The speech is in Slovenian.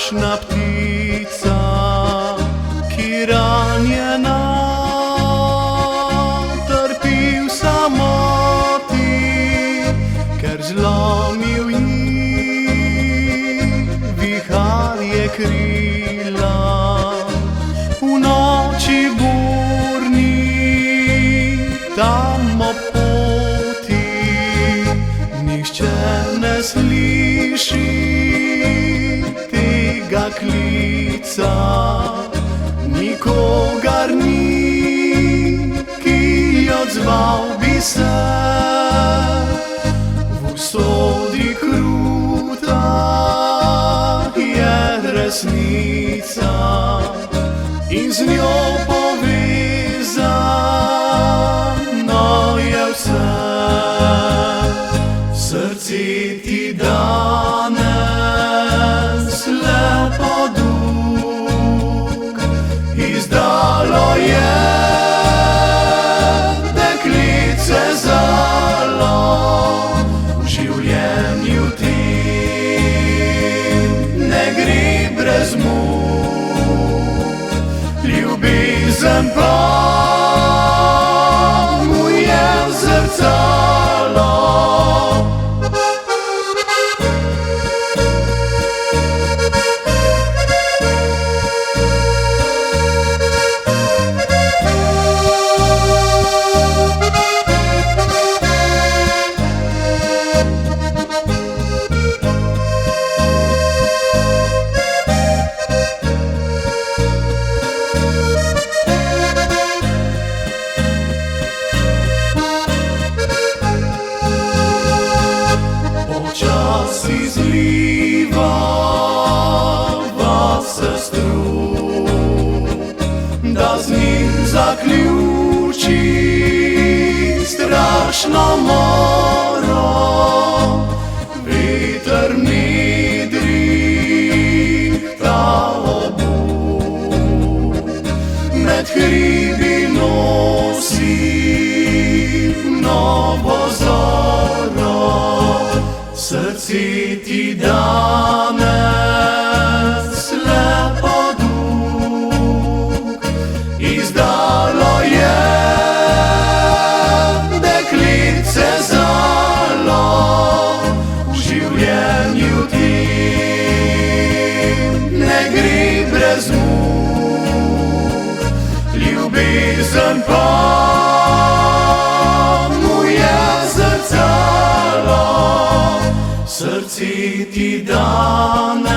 straszna ptica, ki ranjena trpi v samoti, ker zlomil ji viharje krila. V noči burni tam ob poti nihče ne sliši tega klica. Nikogar ni, ki odzval bi se. V usodi kruta je resnica in z njo povezano je vse. Srce ti danes lepo duk izdalo je, deklice zalo v življenju tem ne gre brez muk. Ljubezen pa mu je zrcalo. Počasi zliva vase strup, da z njim zaključi strašno moro. Veter nedri ta obup, med hribi nosi novo zoro. Srce ti danes lepo duk izdalo je, deklice zalo v življenju tem ne gre brez muk. Ljubezen pa mu je zrcalo. Srce ti danes